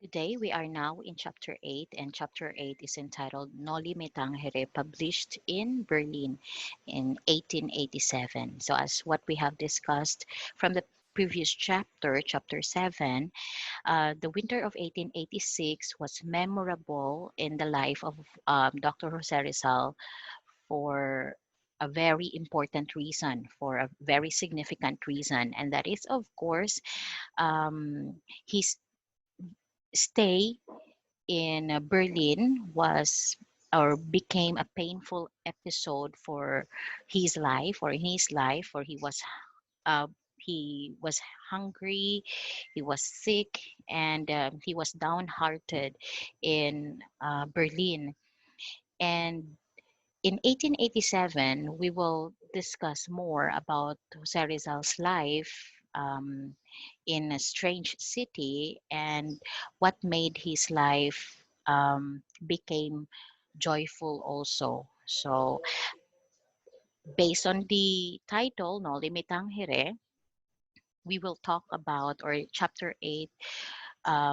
Today we are now in chapter 8, and chapter 8 is entitled Noli Me Tangere, published in Berlin in 1887. So, as what we have discussed from the previous chapter, chapter 7, the winter of 1886 was memorable in the life of Dr. Jose Rizal for a very important reason, for a very significant reason, and that is, of course, his stay in Berlin was or became a painful episode for his life or in his life, or uh, he was hungry, he was sick, and he was downhearted in Berlin. And in 1887, we will discuss more about Jose Rizal's life in a strange city and what made his life became joyful also. So, based on the title, No Limitang Hire, we will talk about, or chapter 8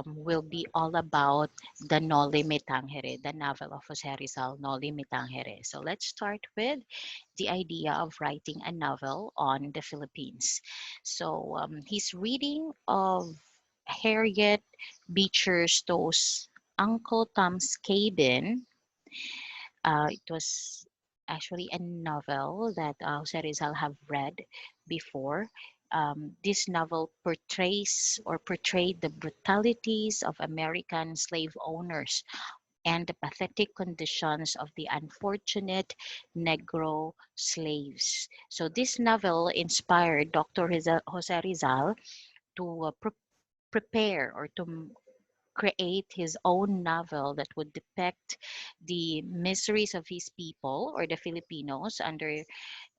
will be all about the Noli Me Tangere, the novel of Jose Rizal, Noli Me Tangere. So let's start with the idea of writing a novel on the Philippines. So his reading of Harriet Beecher Stowe's Uncle Tom's Cabin, it was actually a novel that Jose Rizal have read before. This novel portrayed the brutalities of American slave owners and the pathetic conditions of the unfortunate Negro slaves. So this novel inspired Jose Rizal to prepare or to create his own novel that would depict the miseries of his people or the Filipinos under,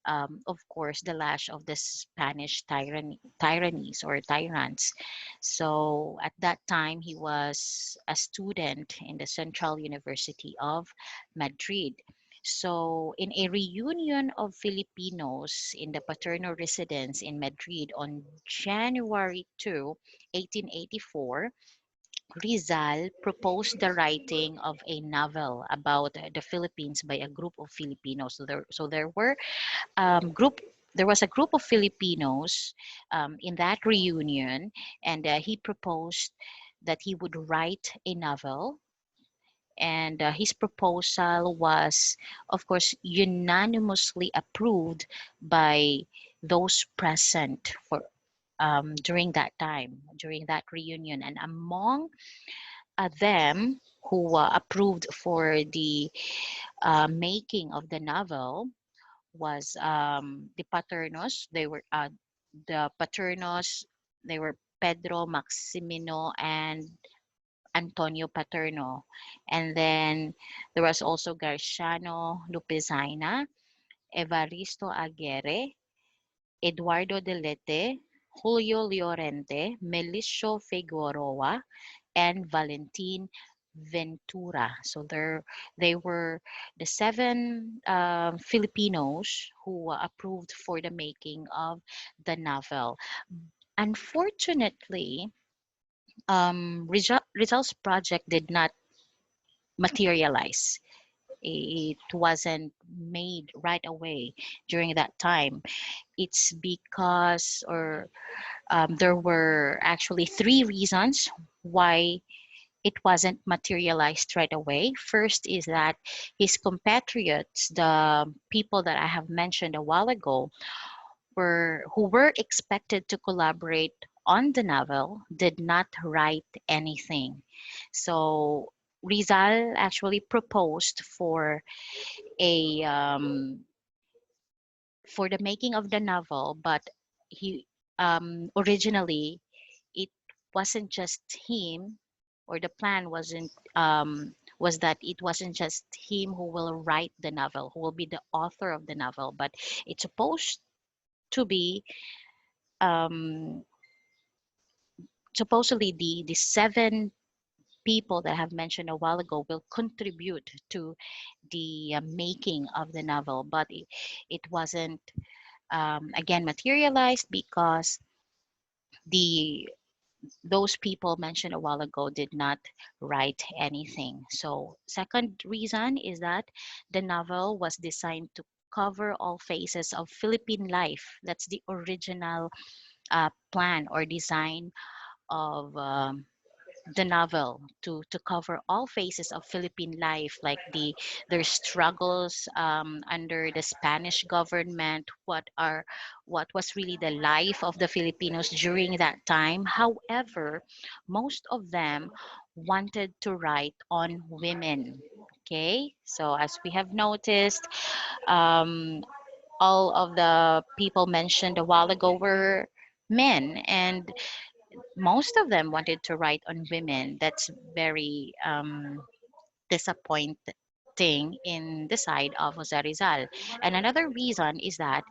of course, the lash of the Spanish tyrannies or tyrants. So at that time, he was a student in the Central University of Madrid. So, in a reunion of Filipinos in the Paterno residence in Madrid on January 2, 1884, Rizal proposed the writing of a novel about the Philippines by a group of Filipinos. There was a group of Filipinos in that reunion, and he proposed that he would write a novel. And his proposal was, of course, unanimously approved by those present for during that time, during that reunion. And among them who approved for the making of the novel was the Paternos. The Paternos. They were Pedro Maximino and Antonio Paterno, and then there was also Garciano Lupezaina, Evaristo Aguirre, Eduardo Delete, Julio Llorente, Melicio Figueroa, and Valentin Ventura. So they were the seven Filipinos who approved for the making of the novel. Unfortunately, Rizal's project did not materialize. It wasn't made right away during that time. It's because, or there were actually three reasons why it wasn't materialized right away. First is that his compatriots, the people that I have mentioned a while ago, who were expected to collaborate on the novel, did not write anything. So Rizal actually proposed a for the making of the novel, but he originally it wasn't just him, or the plan was that it wasn't just him who will write the novel, who will be the author of the novel, but it's supposed to be um, supposedly the seven people that I have mentioned a while ago will contribute to the making of the novel, but it wasn't again materialized because the those people mentioned a while ago did not write anything. So, second reason is that the novel was designed to cover all phases of Philippine life. That's the original plan or design of the novel, to cover all phases of Philippine life, like their struggles under the Spanish government, what was really the life of the Filipinos during that time. However, most of them wanted to write on women. Okay, so as we have noticed, um, all of the people mentioned a while ago were men, and most of them wanted to write on women. That's very disappointing in the side of Jose Rizal. And another reason is that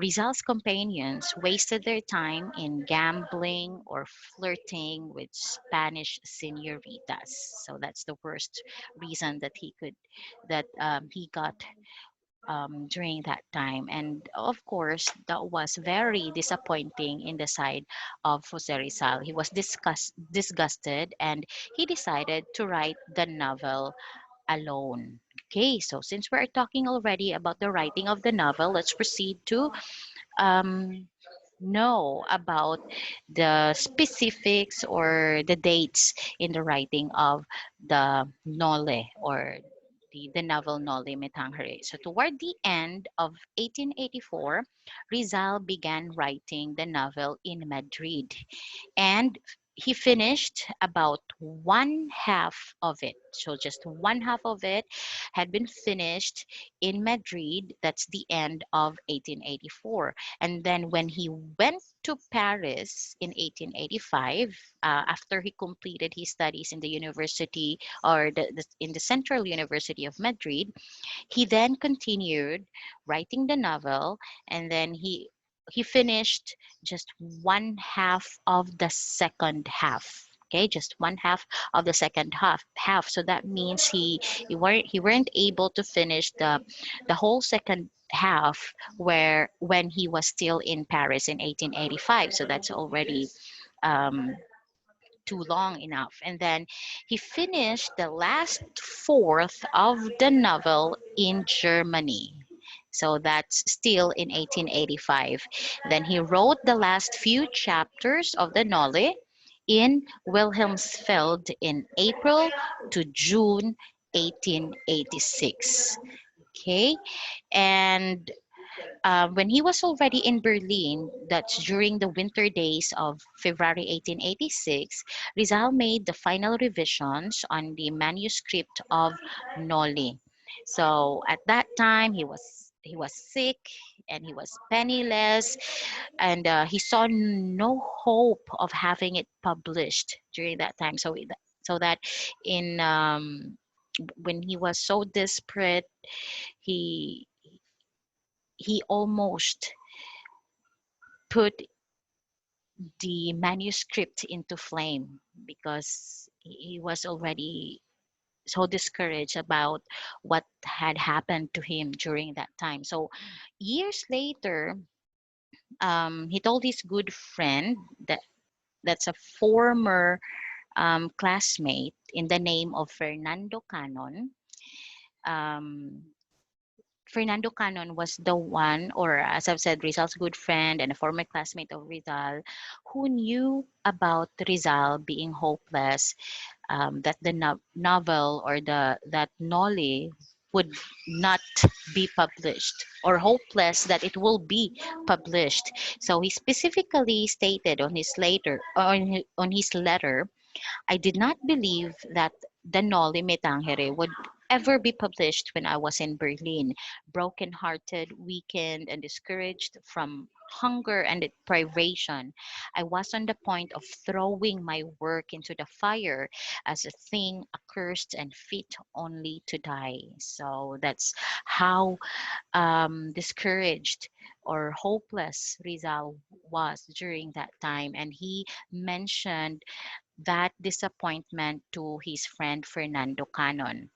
Rizal's companions wasted their time in gambling or flirting with Spanish senoritas. So that's the worst reason that he got during that time. And of course, that was very disappointing in the side of Jose Rizal. He was disgusted, and he decided to write the novel alone. Okay, so since we're talking already about the writing of the novel, let's proceed to um, know about the specifics or the dates in the writing of the Nole, or the novel Nole Me Tangere. So toward the end of 1884, Rizal began writing the novel in Madrid, and he finished about one half of it. So just one half of it had been finished in Madrid. That's the end of 1884. And then when he went to Paris in 1885, after he completed his studies in the university, or in the Central University of Madrid, he then continued writing the novel, and then he finished just one half of the second half. Okay, just one half of the second half. So that means he weren't able to finish the whole second half where when he was still in Paris in 1885. So that's already um, too long enough. And then he finished the last fourth of the novel in Germany. So that's still in 1885. Then he wrote the last few chapters of the novel in Wilhelmsfeld in April to June 1886. Okay, and when he was already in Berlin, that's during the winter days of February 1886, Rizal made the final revisions on the manuscript of Noli. So at that time, he was sick, and he was penniless, and he saw no hope of having it published during that time. So that in when he was so desperate, he he almost put the manuscript into flame, because he was already so discouraged about what had happened to him during that time. So years later, he told his good friend that's a former classmate in the name of Fernando Canon. Um, Fernando Canon was the one, or as I've said, Rizal's good friend and a former classmate of Rizal, who knew about Rizal being hopeless, that the novel, or the that Noli would not be published, or hopeless that it will be published. So he specifically stated on his letter, I did not believe that the Noli Me Tangere would ever be published when I was in Berlin, broken-hearted, weakened, and discouraged from hunger and privation. I was on the point of throwing my work into the fire as a thing accursed and fit only to die. So that's how discouraged or hopeless Rizal was during that time. And he mentioned that disappointment to his friend Fernando Canon.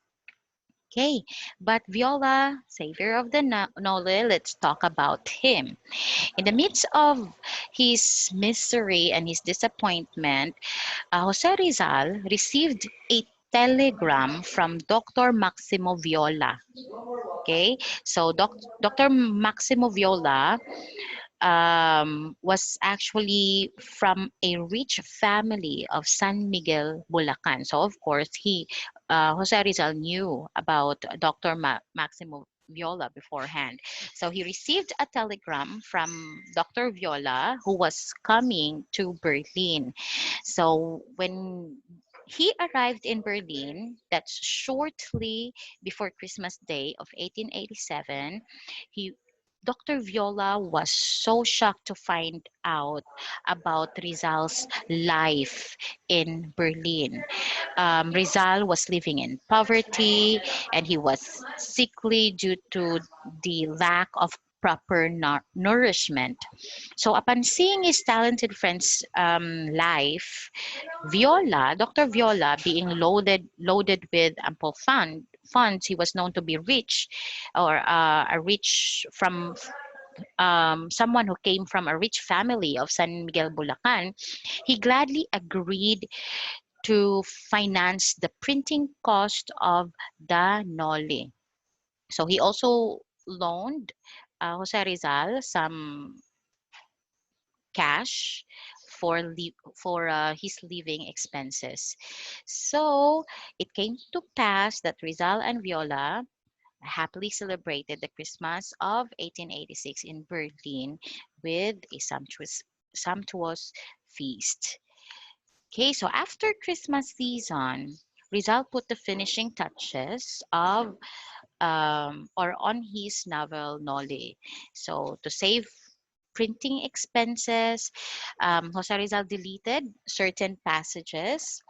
Okay, but Viola, savior of the Nole, let's talk about him. In the midst of his misery and his disappointment, Jose Rizal received a telegram from Dr. Maximo Viola. Okay, so Dr. Maximo Viola was actually from a rich family of San Miguel, Bulacan. So of course, Jose Rizal knew about Dr. Maximo Viola beforehand. So he received a telegram from Dr. Viola, who was coming to Berlin. So when he arrived in Berlin, that's shortly before Christmas Day of 1887. He Dr. Viola was so shocked to find out about Rizal's life in Berlin. Rizal was living in poverty and he was sickly due to the lack of proper nourishment. So, upon seeing his talented friend's life, Dr. Viola, being loaded with ample funds, he was known to be rich, or a rich from someone who came from a rich family of San Miguel, Bulacan. He gladly agreed to finance the printing cost of the Noli. So he also loaned Jose Rizal some cash for his living expenses. So it came to pass that Rizal and Viola happily celebrated the Christmas of 1886 in Berlin with a sumptuous feast. Okay, so after Christmas season, Rizal put the finishing touches of or on his novel Noli. So to save printing expenses, Jose Rizal deleted certain passages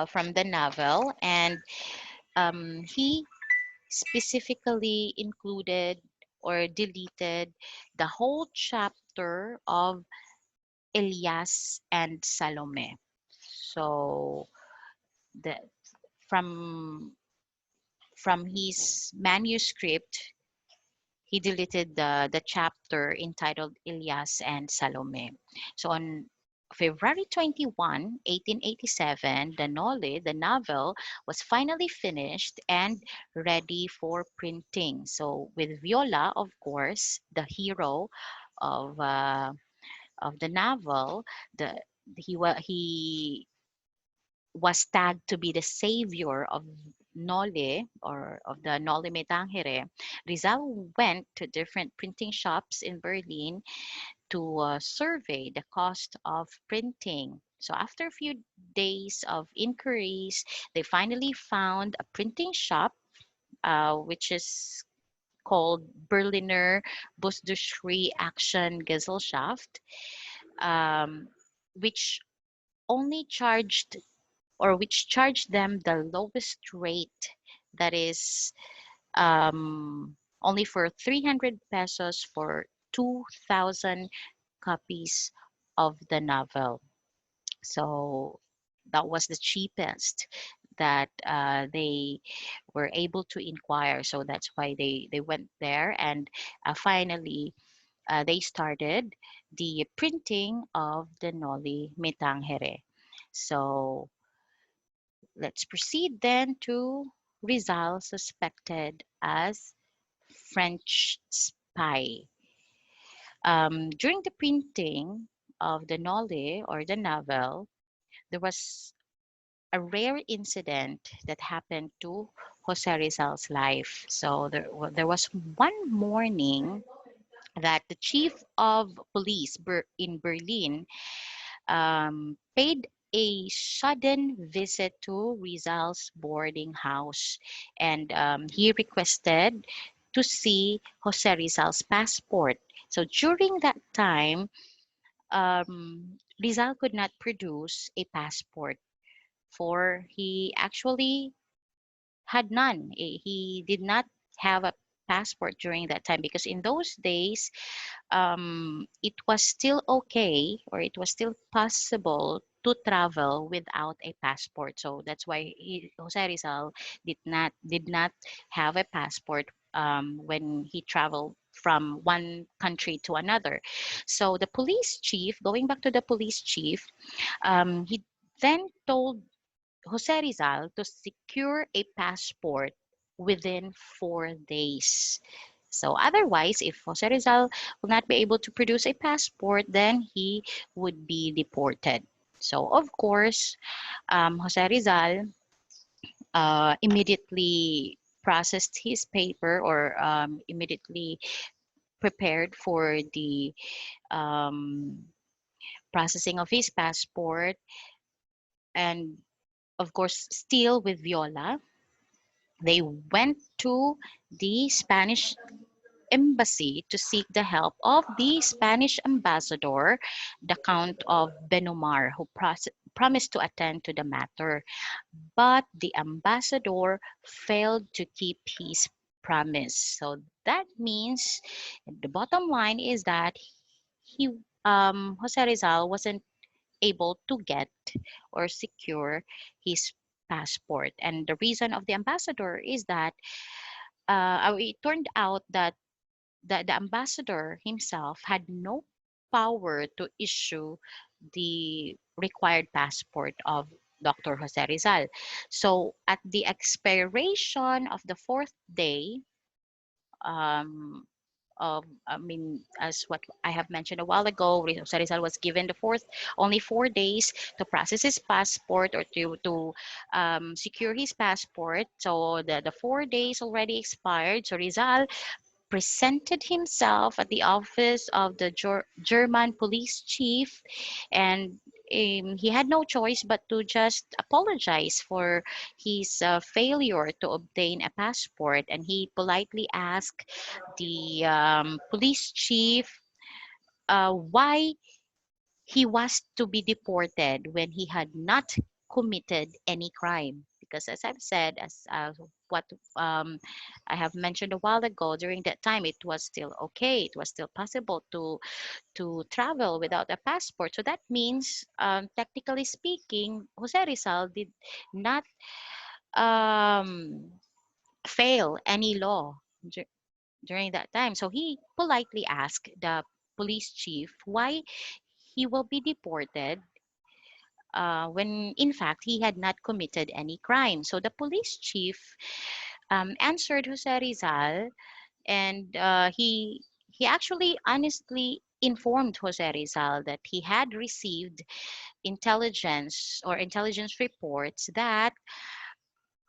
from the novel, and he specifically included or deleted the whole chapter of Elias and Salome. So the from from his manuscript, he deleted the chapter entitled Elias and Salome. So on February 21, 1887, the novel, was finally finished and ready for printing. So with Viola, of course, the hero of the novel, the he was tagged to be the savior of Nole, or of the Nole Metangere. Rizal went to different printing shops in Berlin to survey the cost of printing. So after a few days of inquiries, they finally found a printing shop, which is called Berliner Busdustrie Action Gesellschaft, um, which only charged which charged them the lowest rate, that is only for 300 pesos for 2,000 copies of the novel. So that was the cheapest that they were able to inquire. So that's why they went there, and finally they started the printing of the Noli Me Tangere. So let's proceed then to Rizal suspected as French spy. During the printing of the Nole, or the novel, there was a rare incident that happened to Jose Rizal's life. So there was one morning that the chief of police in Berlin paid a sudden visit to Rizal's boarding house, and he requested to see Jose Rizal's passport. So during that time, Rizal could not produce a passport, for he actually had none. He did not have a passport during that time, because in those days it was still okay, or it was still possible to travel without a passport. So that's why Jose Rizal did not have a passport when he traveled from one country to another. So the police chief, going back to the police chief, he then told Jose Rizal to secure a passport within 4 days. So otherwise, if Jose Rizal will not be able to produce a passport, then he would be deported. So of course, Jose Rizal immediately processed his paper, or immediately prepared for the um, processing of his passport, and of course, still with Viola, they went to the Spanish embassy to seek the help of the Spanish ambassador, the Count of Benumar, who promised to attend to the matter. But the ambassador failed to keep his promise. So that means the bottom line is that he Jose Rizal wasn't able to get or secure his passport. And the reason of the ambassador is that it turned out that the ambassador himself had no power to issue the required passport of Dr. Jose Rizal. So at the expiration of the fourth day, um, I mean, as what I have mentioned a while ago, Jose Rizal was given the fourth, only 4 days to process his passport, or to secure his passport. So the 4 days already expired. So Rizal presented himself at the office of the German police chief, and he had no choice but to just apologize for his failure to obtain a passport. And he politely asked the police chief why he was to be deported when he had not committed any crime. Because as I've said, as what I have mentioned a while ago, during that time it was still okay. It was still possible to travel without a passport. So that means, technically speaking, Jose Rizal did not um, fail any law dur- during that time. So he politely asked the police chief why he will be deported when in fact he had not committed any crime. So the police chief answered Jose Rizal, and he actually honestly informed Jose Rizal that he had received intelligence reports that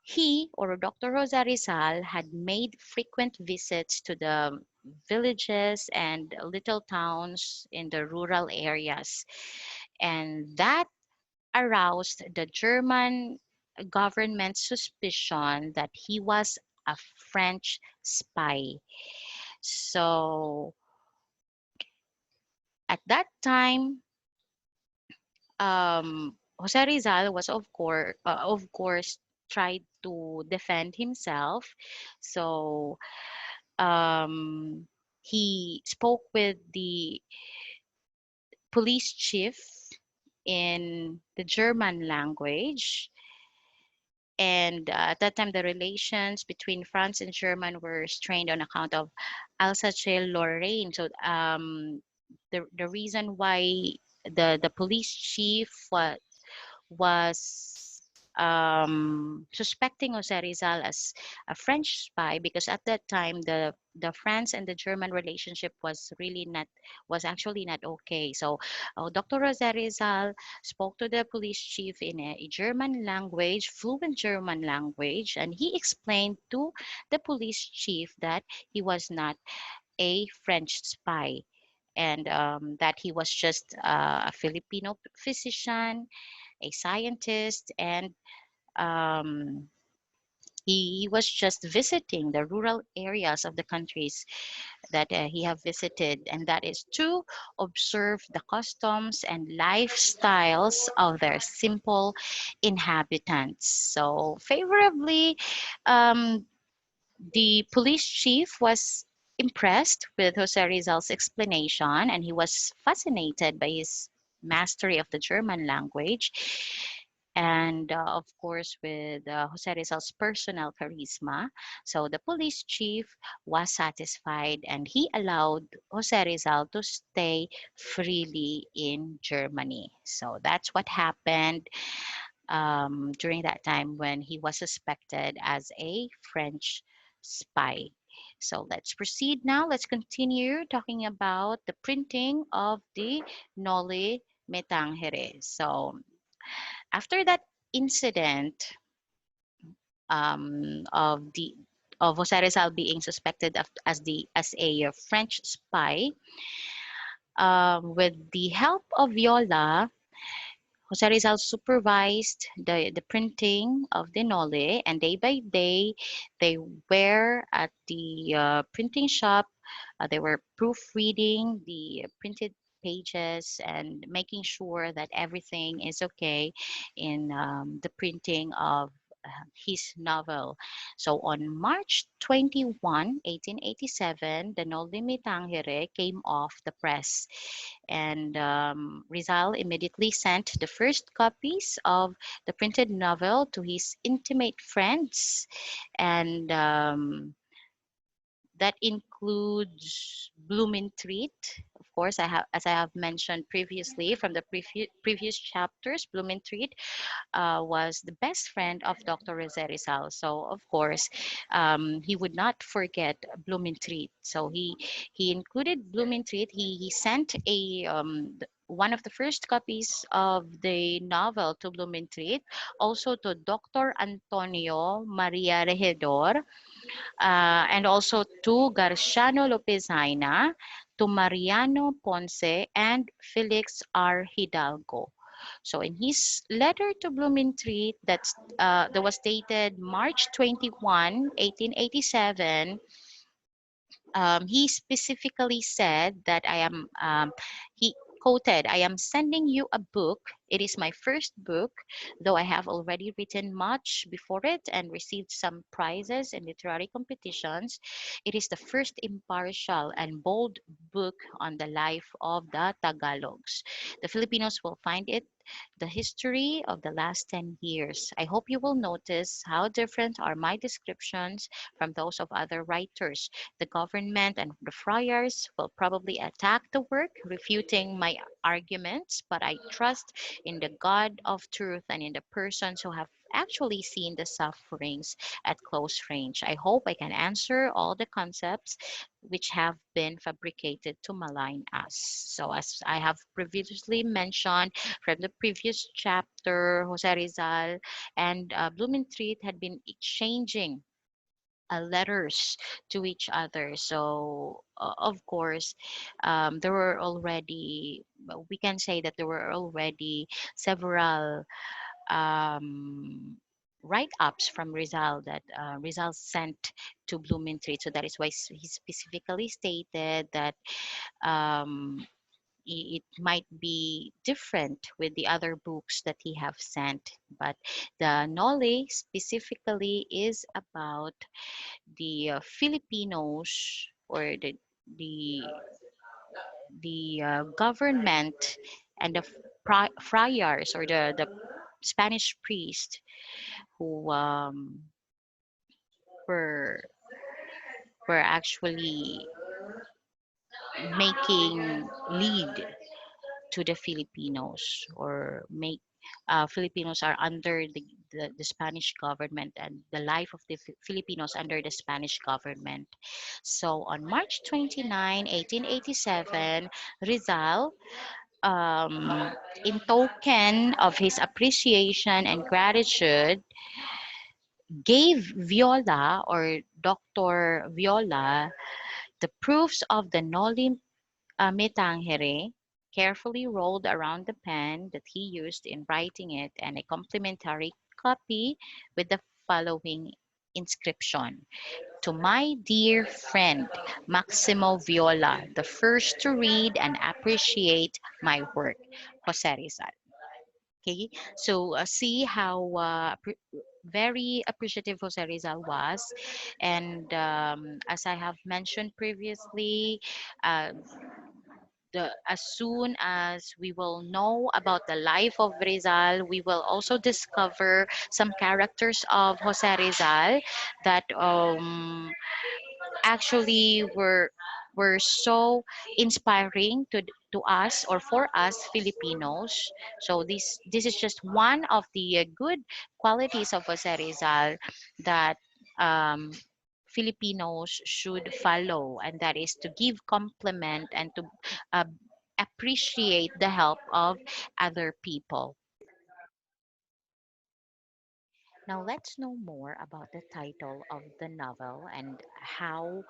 he, or Dr. Rosa Rizal, had made frequent visits to the villages and little towns in the rural areas, and that aroused the German government's suspicion that he was a French spy. So at that time, Jose Rizal was of course, tried to defend himself. So he spoke with the police chief in the German language. And at that time, the relations between France and German were strained on account of Alsace-Lorraine. So the reason why the police chief was suspecting Jose Rizal as a French spy, because at that time the France and the German relationship was actually not okay. So Dr. Jose Rizal spoke to the police chief in a German language, fluent German language, and he explained to the police chief that he was not a French spy, and that he was just a Filipino physician, a scientist, and um, he was just visiting the rural areas of the countries that he have visited, and that is to observe the customs and lifestyles of their simple inhabitants. So favorably, um, the police chief was impressed with Jose Rizal's explanation, and he was fascinated by mastery of the German language, and of course with Jose Rizal's personal charisma. So the police chief was satisfied and he allowed Jose Rizal to stay freely in Germany. So that's what happened during that time when he was suspected as a French spy. So let's proceed now. Let's continue talking about the printing of the Noli Me Tangere. So after that incident of Jose Rizal being suspected as a French spy, with the help of Viola, Jose Rizal supervised the printing of the Nole, and day by day, they were at the printing shop. They were proofreading the printed pages and making sure that everything is okay in the printing of his novel. So on March 21, 1887, the Noli Me Tangere came off the press, and Rizal immediately sent the first copies of the printed novel to his intimate friends, and that includes Blumentritt. Of course, as I have mentioned previously from the previous chapters, Blumentritt was the best friend of Dr. Jose Rizal. So, of course, he would not forget Blumentritt. So he included Blumentritt. He sent one of the first copies of the novel to Blumentritt, also to Dr. Antonio Maria Regidor, and also to Garciano Lopezina, to Mariano Ponce, and Felix R. Hidalgo. So in his letter to Blumentritt that was dated March 21, 1887, he specifically said that he quoted, "I am sending you a book. It is my first book, though I have already written much before it and received some prizes in literary competitions. It is the first impartial and bold book on the life of the Tagalogs. The Filipinos will find it the history of the last 10 years. I hope you will notice how different are my descriptions from those of other writers. The government and the friars will probably attack the work, refuting my arguments, but I trust in the God of truth and in the persons who have actually seen the sufferings at close range. I hope I can answer all the concepts which have been fabricated to malign us." So, as I have previously mentioned from the previous chapter, Jose Rizal and Blumentritt had been exchanging letters to each other. So, of course, there were already, we can say that there were already several um, write-ups from Rizal that Rizal sent to Blumentritt. So that is why he specifically stated that um, it might be different with the other books that he have sent, but the Nole specifically is about the Filipinos, or the government and the friars, or the Spanish priest who were were actually making lead to the Filipinos, or make Filipinos are under the Spanish government, and the life of the Filipinos under the Spanish government. So on March 29, 1887, Rizal, in token of his appreciation and gratitude, gave Viola, or Dr. Viola, the proofs of the Noli Me Tangere, carefully rolled around the pen that he used in writing it, and a complimentary copy with the following inscription: "To my dear friend Maximo Viola, the first to read and appreciate my work, Jose Rizal." Okay, so see how very appreciative Jose Rizal was, and as I have mentioned previously, uh, as soon as we will know about the life of Rizal, we will also discover some characters of Jose Rizal that actually were so inspiring to us or for us Filipinos. So this is just one of the good qualities of Jose Rizal that um, Filipinos should follow, and that is to give compliment and to uh, appreciate the help of other people. Now let's know more about the title of the novel and how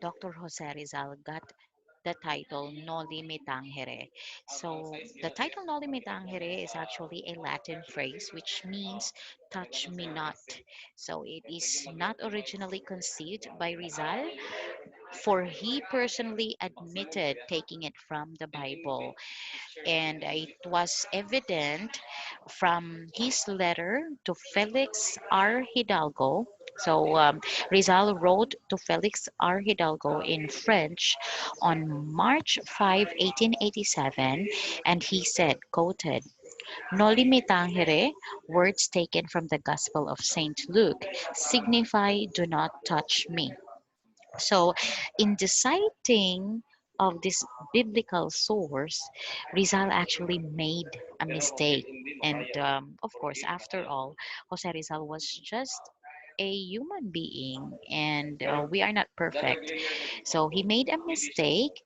Dr. Jose Rizal got the title Noli Me Tangere. So the title Noli Me Tangere is actually a Latin phrase which means touch me not. So it is not originally conceived by Rizal, for he personally admitted taking it from the Bible, and it was evident from his letter to Felix R. Hidalgo. So Rizal wrote to Felix R. Hidalgo in French on March 5, 1887, and he said, quoted, Noli me tangere, words taken from the Gospel of St. Luke, signify do not touch me. So, in deciding of this biblical source, Rizal actually made a mistake. And of course, after all, Jose Rizal was just a human being, and we are not perfect. So, he made a mistake.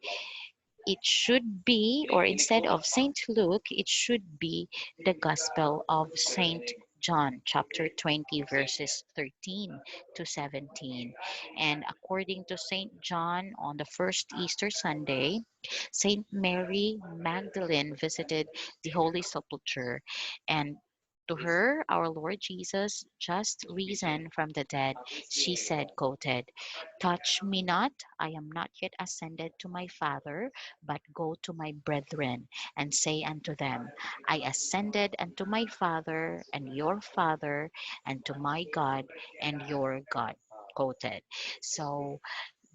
It should be, or instead of Saint Luke, it should be the Gospel of Saint John, chapter 20, verses 13 to 17. And according to Saint John, on the first Easter Sunday, Saint Mary Magdalene visited the Holy Sepulchre, and to her, our Lord Jesus just risen from the dead. She said, quoted, touch me not, I am not yet ascended to my Father, but go to my brethren and say unto them, I ascended unto my Father and your Father, and to my God and your God. Quoted. So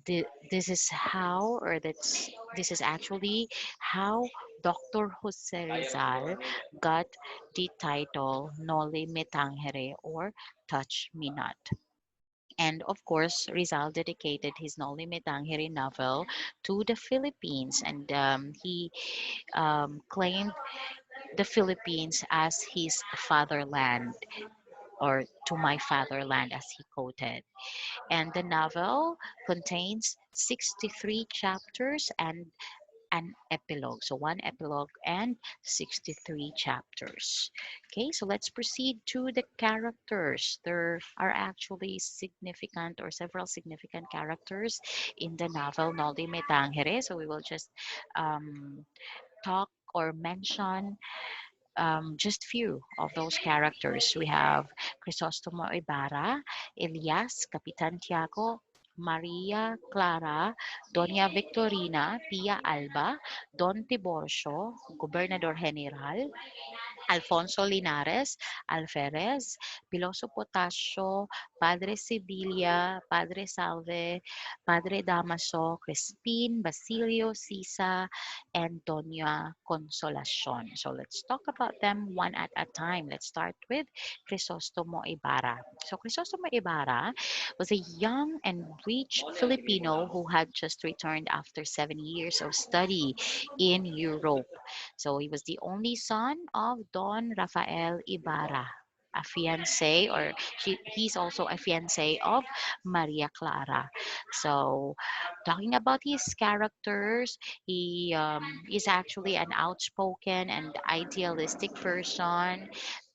this is how, or this is actually how Dr. Jose Rizal got the title Noli Me Tangere, or Touch Me Not. And of course, Rizal dedicated his Noli Me Tangere novel to the Philippines, and he claimed the Philippines as his fatherland, or to my fatherland, as he quoted. And the novel contains 63 chapters and an epilogue. So one epilogue and 63 chapters. Okay, so let's proceed to the characters. There are actually significant or several significant characters in the novel Noldi Me Tangere. So we will just um, talk or mention just few of those characters. We have Crisostomo Ibarra, Elias, Capitan Tiago, Maria Clara, Doña Victorina, Pia Alba, Don Tiborcio, Gobernador General, Alfonso Linares, Alferez, Piloso Potasio, Padre Sibilia, Padre Salve, Padre Damaso, Crispin, Basilio, Sisa, and Doña Consolacion. So let's talk about them one at a time. Let's start with Crisostomo Ibarra. So Crisostomo Ibarra was a young and rich Filipino who had just returned after 7 years of study in Europe. So he was the only son of Don Rafael Ibarra, a fiance, or he's also a fiance of Maria Clara. So, talking about his characters, he is actually an outspoken and idealistic person,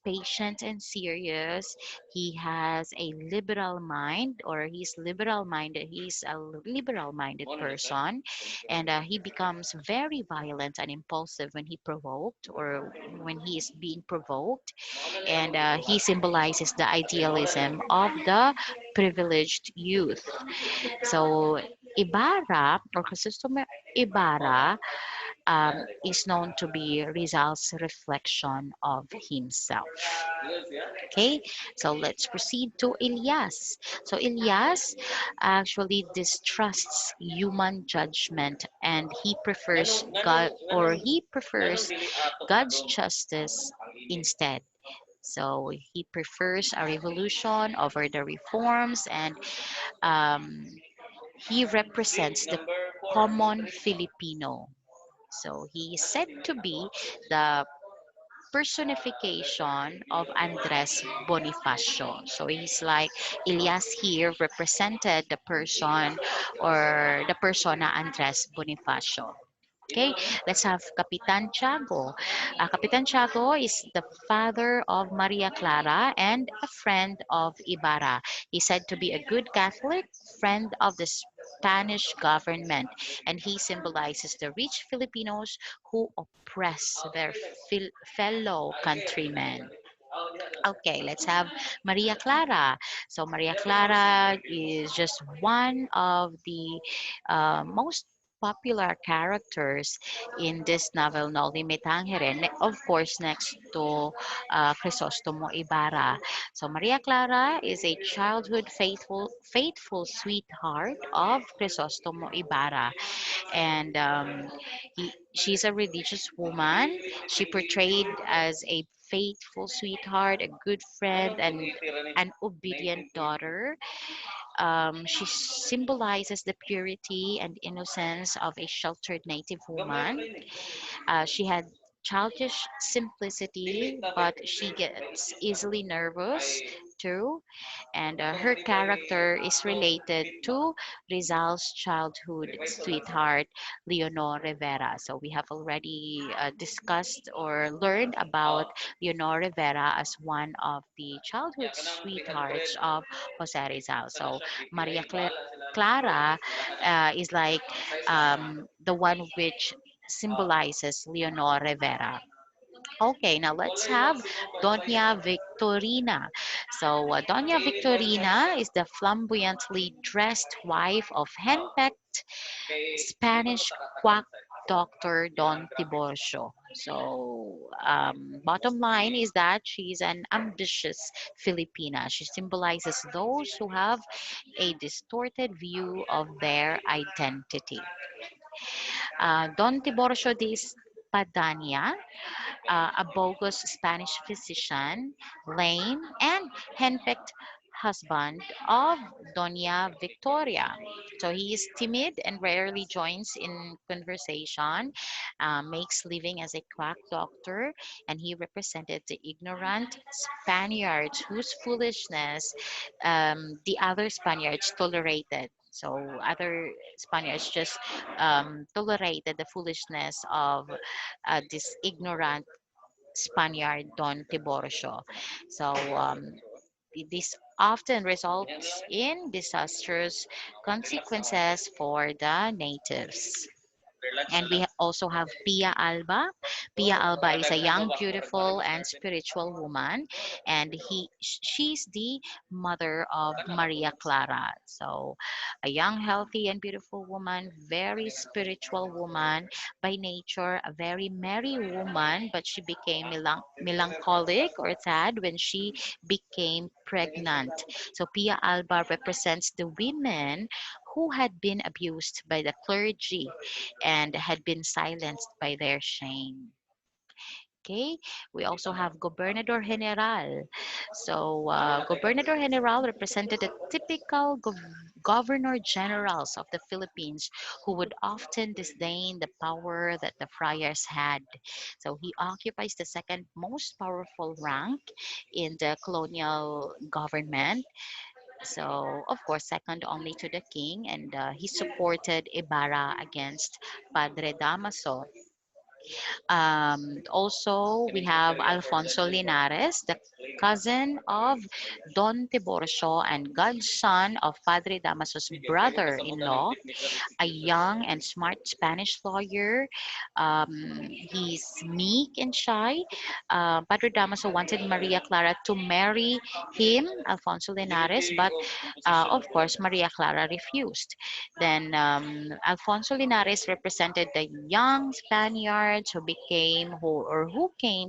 patient and serious. He has a liberal mind, or he's liberal minded. He's a liberal minded person, and he becomes very violent and impulsive when he provoked, or when he is being provoked, and he symbolizes the idealism of the privileged youth. So Ibarra, or Crisostomo Ibarra, is known to be Rizal's reflection of himself. Okay, so let's proceed to Elias. So Elias actually distrusts human judgment and he prefers God's justice instead. So he prefers a revolution over the reforms, and um, he represents the common Filipino. So he is said to be the personification of Andres Bonifacio. So he's like Elias here represented the person or the persona Andres Bonifacio. Okay, let's have Capitan Tiago. Capitan Tiago is the father of Maria Clara and a friend of Ibarra. He's said to be a good Catholic, friend of the Spanish government, and he symbolizes the rich Filipinos who oppress their fellow countrymen. Okay, let's have Maria Clara. So Maria Clara is just one of the most popular characters in this novel, Noli Me Tangere. Of course, next to Crisostomo Ibarra. So Maria Clara is a childhood faithful sweetheart of Crisostomo Ibarra, and she's a religious woman. She portrayed as a faithful sweetheart, a good friend, and an obedient daughter. She symbolizes the purity and innocence of a sheltered native woman. She had childish simplicity, but she gets easily nervous too. And her character is related to Rizal's childhood sweetheart, Leonor Rivera. So we have already discussed or learned about Leonor Rivera as one of the childhood sweethearts of Jose Rizal. So Clara is like the one which symbolizes Leonor Rivera. Okay, now let's have Doña Victorina. So, Doña Victorina is the flamboyantly dressed wife of henpecked Spanish quack doctor Don Tiburcio. So, bottom line is that she's an ambitious Filipina. She symbolizes those who have a distorted view of their identity. Don Tiburcio de Padania, a bogus Spanish physician, lame, and henpecked husband of Doña Victoria. So he is timid and rarely joins in conversation, makes living as a quack doctor, and he represented the ignorant Spaniards whose foolishness the other Spaniards tolerated. So other Spaniards just tolerated the foolishness of this ignorant Spaniard Don Tiburcio. So this often results in disastrous consequences for the natives. And we also have Pia Alba. Pia Alba is a young, beautiful, and spiritual woman, and she's the mother of Maria Clara. So, a young, healthy, and beautiful woman, very spiritual woman by nature, a very merry woman, but she became melancholic or sad when she became pregnant. So, Pia Alba represents the women who had been abused by the clergy and had been silenced by their shame. Okay, we also have Gobernador General. So, Gobernador General represented the typical governor generals of the Philippines who would often disdain the power that the friars had. So, he occupies the second most powerful rank in the colonial government, so, of course, second only to the king, and he supported Ibarra against Padre Damaso. Also, we have Alfonso Linares, the cousin of Don Tiburcio and godson of Padre Damaso's brother-in-law, a young and smart Spanish lawyer. He's meek and shy. Padre Damaso wanted Maria Clara to marry him, Alfonso Linares, but of course, Maria Clara refused. Then Alfonso Linares represented the young Spaniards who came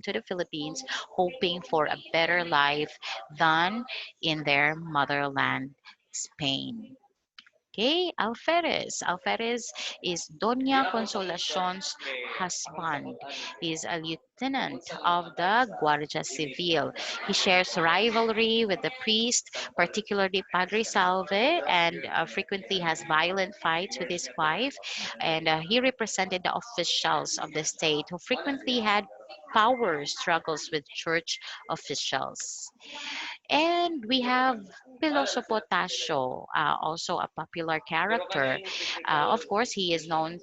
to the Philippines hoping for a better life than in their motherland, Spain. Okay, Alferez. Alferez is Doña Consolacion's husband. He is a lieutenant of the Guardia Civil. He shares rivalry with the priest, particularly Padre Salve, and frequently has violent fights with his wife. And he represented the officials of the state who frequently had power struggles with church officials. And we have Piloso Potasio, also a popular character. Of course, he is known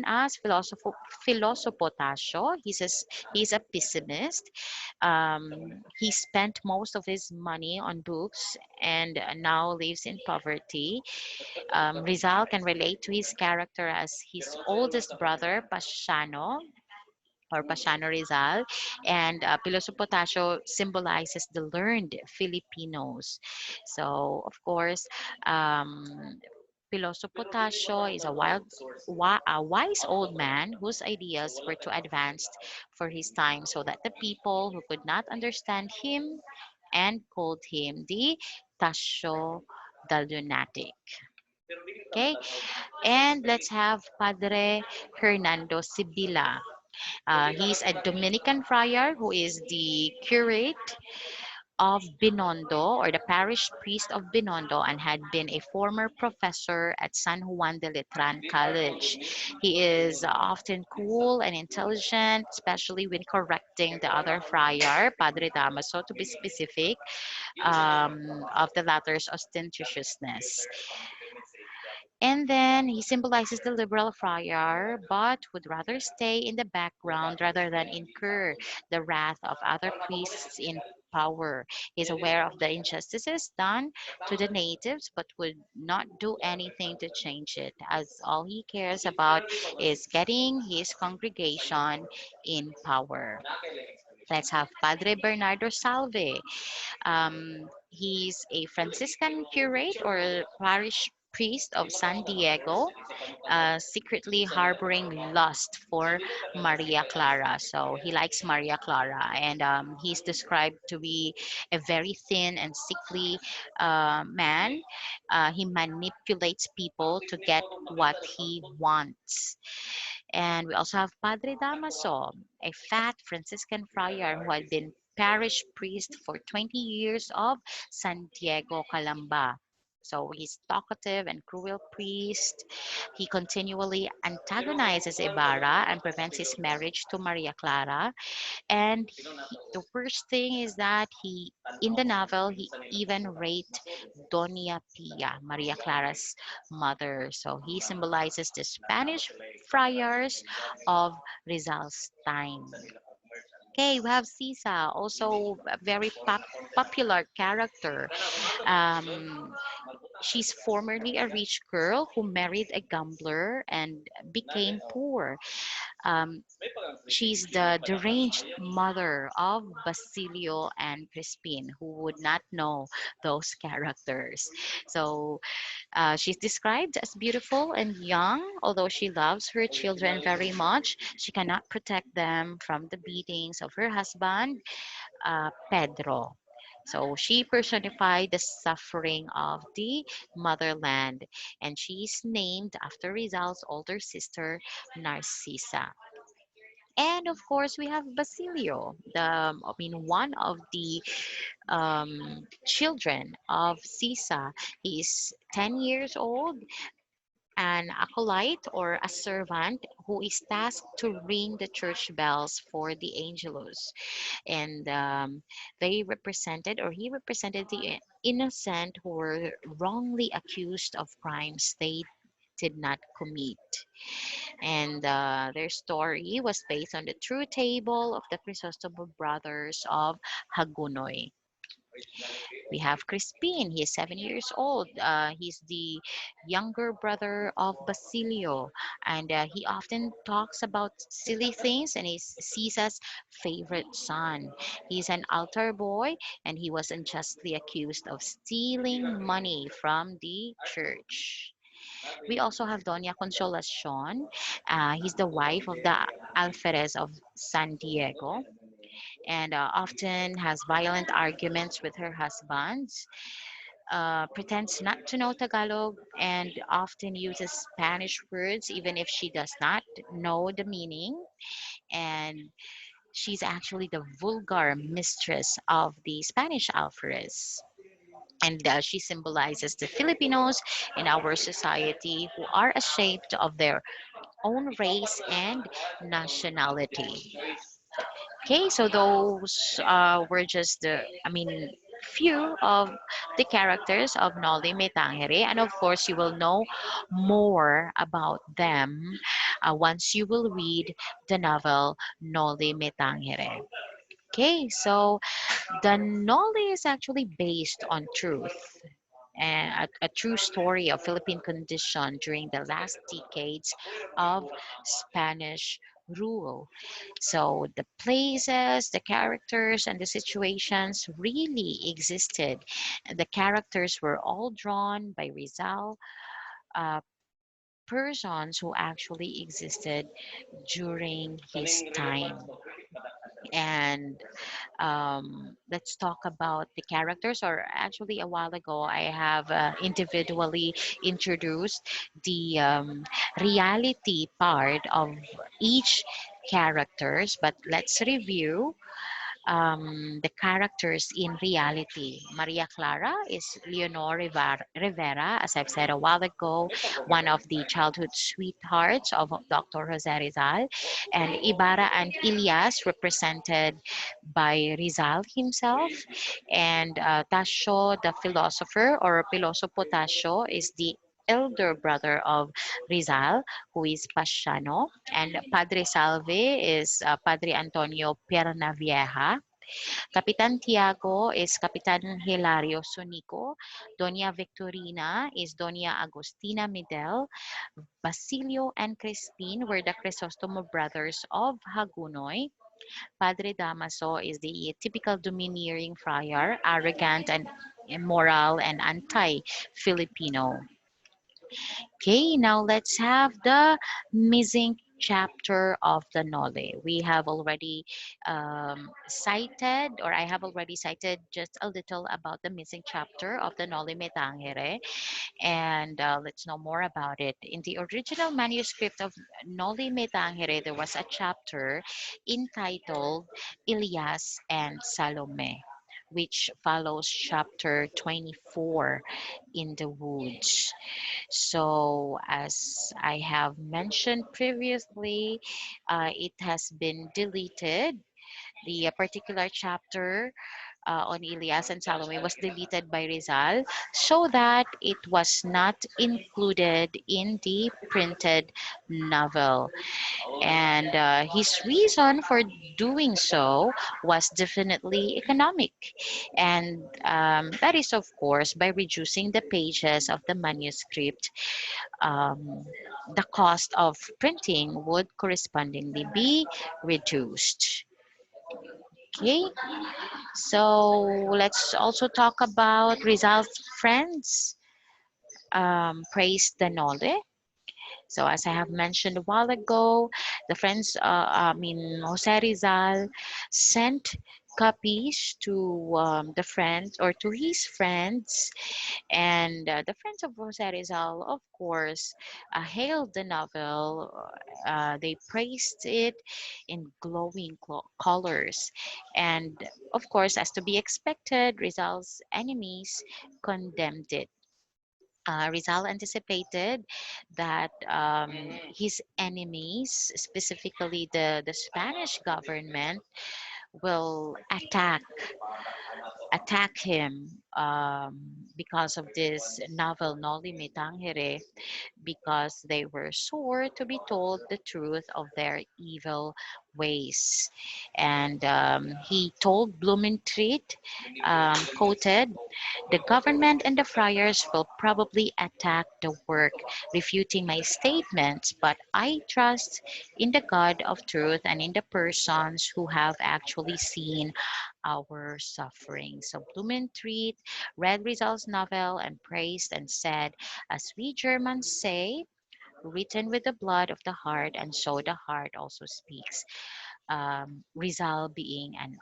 as Piloso Potasio. He's a pessimist. He spent most of his money on books and now lives in poverty. Rizal can relate to his character as his oldest brother, Pasiano, or Pasiano Rizal, and Piloso Potasio symbolizes the learned Filipinos. So, of course, um, Piloso Potasio is a wise old man whose ideas were too advanced for his time, so that the people who could not understand him and called him the Tasio the Lunatic. Okay, and let's have Padre Hernando Sibila. He's a Dominican friar who is the curate of Binondo, or the parish priest of Binondo, and had been a former professor at San Juan de Letran College. He is often cool and intelligent, especially when correcting the other friar, Padre Damaso, to be specific, of the latter's ostentatiousness. And then he symbolizes the liberal friar, but would rather stay in the background rather than incur the wrath of other priests in power. He's aware of the injustices done to the natives, but would not do anything to change it, as all he cares about is getting his congregation in power. Let's have Padre Bernardo Salve. He's a Franciscan curate or parish priest of San Diego, secretly harboring lust for Maria Clara. So he likes Maria Clara, and he's described to be a very thin and sickly man. He manipulates people to get what he wants. And we also have Padre Damaso, a fat Franciscan friar who had been parish priest for 20 years of San Diego, Calamba. So he's talkative and cruel priest. He continually antagonizes Ibarra and prevents his marriage to Maria Clara. And the worst thing is that in the novel, he even raped Doña Pia, Maria Clara's mother. So he symbolizes the Spanish friars of Rizal's time. Okay, we have Sisa, also a very popular character. Um, she's formerly a rich girl who married a gambler and became poor. Um, she's the deranged mother of Basilio and Crispin, who would not know those characters. So she's described as beautiful and young, although she loves her children very much. She cannot protect them from the beatings of her husband, Pedro. So she personified the suffering of the motherland, and she's named after Rizal's older sister, Narcisa. And of course, we have Basilio, one of the children of Sisa. He's 10 years old, an acolyte or a servant who is tasked to ring the church bells for the Angelus. And he represented the innocent who were wrongly accused of crimes they did not commit. And their story was based on the true tale of the Crisostomo brothers of Hagunoy. We have Crispin. He's 7 years old. He's the younger brother of Basilio, and he often talks about silly things and is Caesar's favorite son. He's an altar boy, and he was unjustly accused of stealing money from the church. We also have Doña Consolacion. He's the wife of the Alferez of San Diego and often has violent arguments with her husband, pretends not to know Tagalog, and often uses Spanish words even if she does not know the meaning. And she's actually the vulgar mistress of the Spanish alferez. And she symbolizes the Filipinos in our society who are ashamed of their own race and nationality. Okay, so those were just few of the characters of Noli Me Tangere. And of course, you will know more about them once you will read the novel Noli Me Tangere. Okay, so the Noli is actually based on truth and a true story of Philippine condition during the last decades of Spanish rule. So the places, the characters, and the situations really existed. The characters were all drawn by Rizal, uh, persons who actually existed during his time. And let's talk about the characters. Or actually, a while ago, I have individually introduced the reality part of each characters. But let's review the characters in reality. Maria Clara is Leonor Rivera, as I've said a while ago, one of the childhood sweethearts of Dr. Jose Rizal, and Ibarra and Ilias, represented by Rizal himself, and Tasio, the philosopher, or Pilosopo Tasio, is the elder brother of Rizal, who is Pasiano, and Padre Salve is Padre Antonio Piernavieja. Capitan Tiago is Capitan Hilario Sonico. Doña Victorina is Doña Agustina Midel. Basilio and Crispin were the Crisostomo brothers of Hagunoy. Padre Damaso is the typical domineering friar, arrogant and immoral and anti-Filipino. Okay, now let's have the missing chapter of the Nole. We have already cited, or I have already cited just a little about the missing chapter of the Noli Me Tangere, and let's know more about it. In the original manuscript of Noli Me Tangere, there was a chapter entitled Elias and Salome, which follows chapter 24 in the woods. So, as I have mentioned previously, it has been deleted. The particular chapter on Elias and Salome was deleted by Rizal so that it was not included in the printed novel. And his reason for doing so was definitely economic. And that is, of course, by reducing the pages of the manuscript, um, the cost of printing would correspondingly be reduced. Okay, so let's also talk about Rizal's friends. Praise the Nole. So as I have mentioned a while ago, the friends, Jose Rizal sent copies to the friends or to his friends, and the friends of Jose Rizal, of course, hailed the novel. They praised it in glowing colors, and of course, as to be expected, Rizal's enemies condemned it. Rizal anticipated that his enemies, specifically the Spanish government, will attack him because of this novel Noli Me Tangere, because they were sure to be told the truth of their evil ways. And he told Blumentritt, quoted, "The government and the friars will probably attack the work, refuting my statements, but I trust in the God of truth and in the persons who have actually seen our suffering." So Blumentritt read Rizal's novel and praised and said, "As we Germans say, written with the blood of the heart, and so the heart also speaks." Rizal being an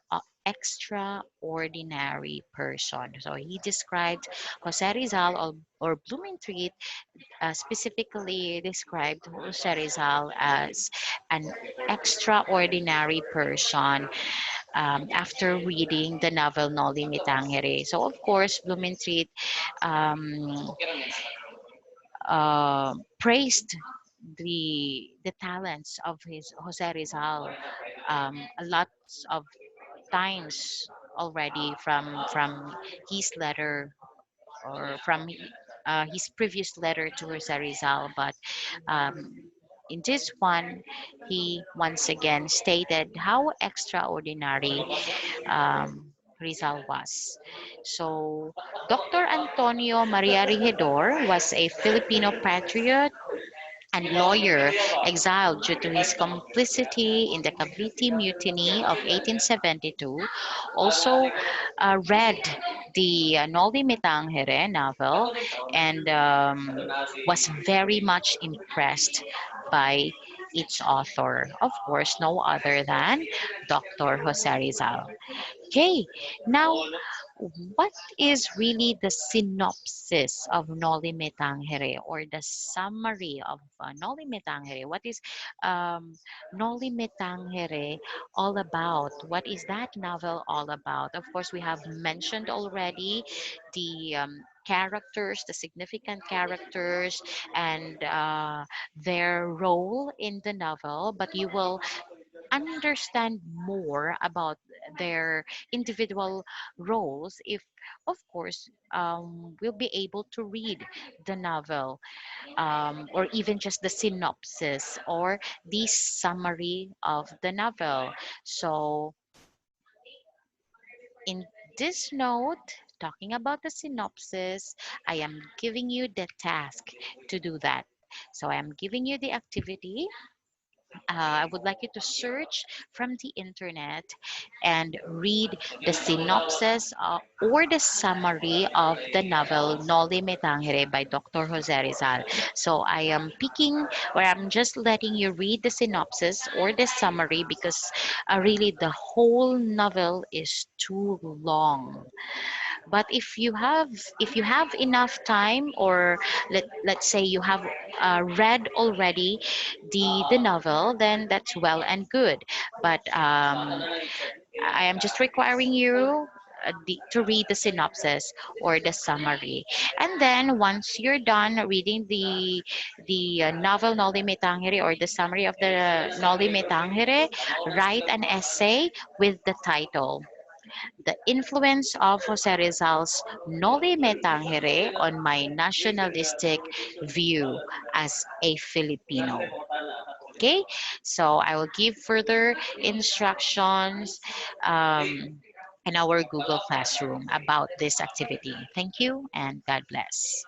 extraordinary person. So he described Jose Rizal, or Blumentritt specifically described Jose Rizal as an extraordinary person after reading the novel Noli Me Tangere. So of course, Blumentritt um, praised the talents of his Jose Rizal a lot of times already from his letter, or from his previous letter to Jose Rizal, but um, in this one, he once again stated how extraordinary Rizal was. So, Dr. Antonio Maria Regidor was a Filipino patriot and lawyer exiled due to his complicity in the Cavite Mutiny of 1872, also read the Noli Me Tangere novel and was very much impressed by its author. Of course, no other than Dr. Jose Rizal. Okay, now what is really the synopsis of Noli Me Tangere, or the summary of Noli Me Tangere? What is um, Noli Me Tangere all about? What is that novel all about? Of course, we have mentioned already the characters, the significant characters, and their role in the novel, but you will understand more about their individual roles if, of course, we'll be able to read the novel, or even just the synopsis or the summary of the novel. So in this note, talking about the synopsis, I am giving you the task to do that. So I am giving you the activity. I would like you to search from the internet and read the synopsis or the summary of the novel Noli Me Tangere by Dr. Jose Rizal. So I am picking, or I'm just letting you read the synopsis or the summary, because really the whole novel is too long. But if you have enough time, or let's say you have read already the novel, then that's well and good. But I am just requiring you to read the synopsis or the summary, and then once you're done reading the novel Noli Me Tangere, or the summary of the Noli Me Tangere, write an essay with the title "The Influence of Jose Rizal's Noli Me Tangere on My Nationalistic View as a Filipino." Okay, so I will give further instructions in our Google Classroom about this activity. Thank you and God bless.